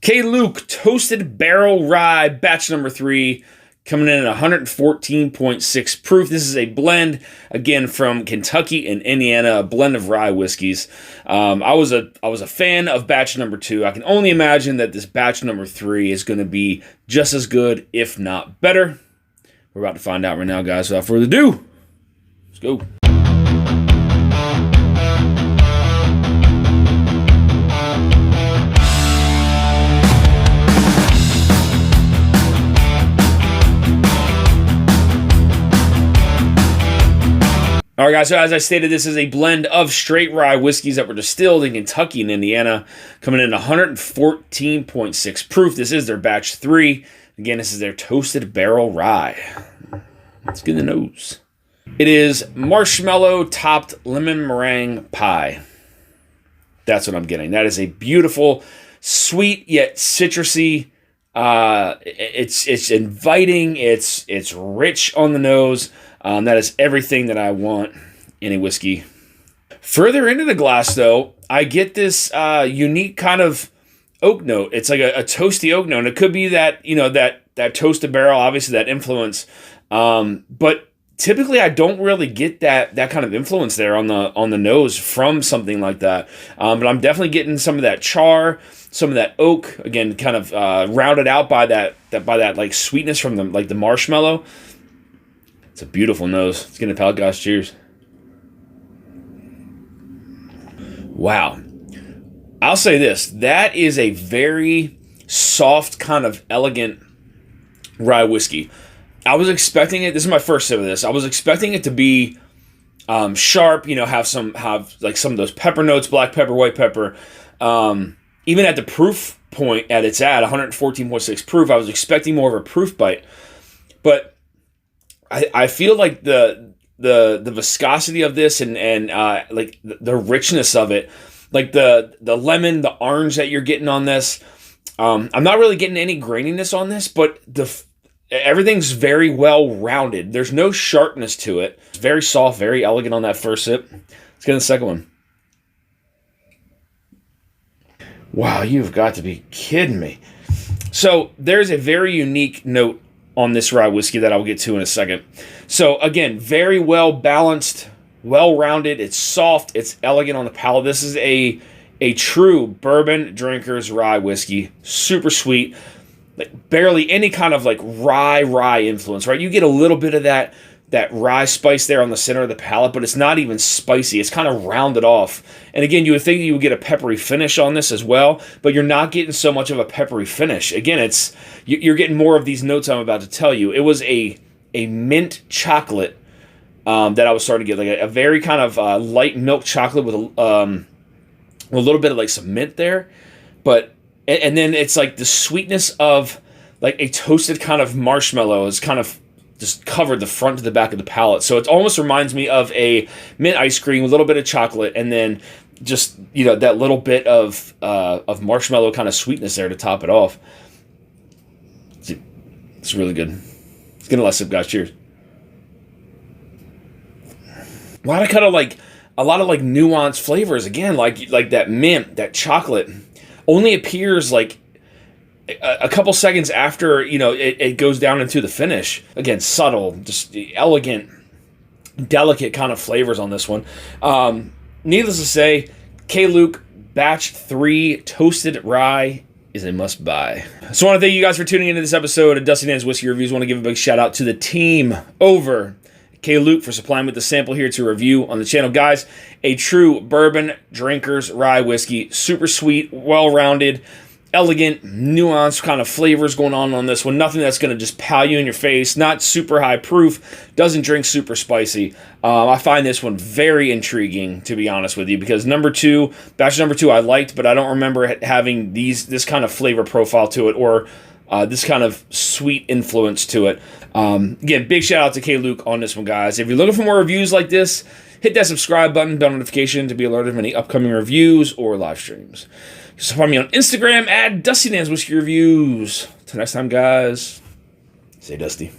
K.LUKE Toasted Barrel Rye, batch number 3, coming in at 114.6 proof. This is a blend, again, from Kentucky and Indiana, a blend of rye whiskeys. I was a fan of batch number 2. I can only imagine that this batch number 3 is going to be just as good, if not better. We're about to find out right now, guys. Without further ado, let's go. All right, guys, so as I stated, this is a blend of straight rye whiskeys that were distilled in Kentucky and Indiana, coming in at 114.6 proof. This is their batch 3. Again, this is their toasted barrel rye. Let's get in the nose. It is marshmallow-topped lemon meringue pie. That's what I'm getting. That is a beautiful, sweet yet citrusy. It's inviting. It's rich on the nose. That is everything that I want in a whiskey. Further into the glass, though, I get this unique kind of oak note. It's like a toasty oak note. And it could be that, you know, that toasted barrel, obviously that influence. But typically, I don't really get that kind of influence there on the nose from something like that. But I'm definitely getting some of that char, some of that oak. Again, kind of rounded out by that like sweetness from the marshmallow. It's a beautiful nose. Let's get into palate, guys. Cheers. Wow. I'll say this. That is a very soft, kind of elegant rye whiskey. I was expecting it. This is my first sip of this. I was expecting it to be sharp, you know, have like some of those pepper notes, black pepper, white pepper. Even at the proof point it's at 114.6 proof, I was expecting more of a proof bite. But I feel like the viscosity of this and like the richness of it, like the lemon, the orange that you're getting on this. I'm not really getting any graininess on this, but everything's very well rounded. There's no sharpness to it. It's very soft, very elegant on that first sip. Let's get in the second one. Wow, you've got to be kidding me. So there's a very unique note on this rye whiskey that I'll get to in a second. So again, very well balanced, well rounded. It's soft. It's elegant on the palate. This is a true bourbon drinker's rye whiskey. Super sweet. Like barely any kind of like rye influence, right? You get a little bit of that rye spice there on the center of the palate, but it's not even spicy. It's kind of rounded off. And again, you would think you would get a peppery finish on this as well, but you're not getting so much of a peppery finish. Again, you're getting more of these notes I'm about to tell you. It was a mint chocolate that I was starting to get, like a very kind of light milk chocolate with a little bit of like some mint there, and then it's like the sweetness of like a toasted kind of marshmallow is kind of just covered the front to the back of the palate. So it almost reminds me of a mint ice cream, a little bit of chocolate, and then just, you know, that little bit of marshmallow kind of sweetness there to top it off. It's really good. Let's get a last sip, guys. Cheers. A lot of nuanced flavors. Again, like that mint, that chocolate only appears like a couple seconds after, you know, it goes down into the finish. Again, subtle, just elegant, delicate kind of flavors on this one. Needless to say, K.LUKE Batch 3 Toasted Rye is a must-buy. So I want to thank you guys for tuning into this episode of Dusty Dan's Whiskey Reviews. I want to give a big shout-out to the team over K.LUKE for supplying with the sample here to review on the channel. Guys, a true bourbon drinker's rye whiskey. Super sweet, well-rounded, elegant, nuanced kind of flavors going on this one. Nothing that's going to just pow you in your face. Not super high proof. Doesn't drink super spicy. I find this one very intriguing, to be honest with you, because batch number 2 I liked, but I don't remember having this kind of flavor profile to it, or this kind of sweet influence to it. Again, big shout out to K.LUKE on this one, guys. If you're looking for more reviews like this, hit that subscribe button, bell notification to be alerted of any upcoming reviews or live streams. You can find me on Instagram at Dusty Dan's Whiskey Reviews. Till next time, guys, stay dusty.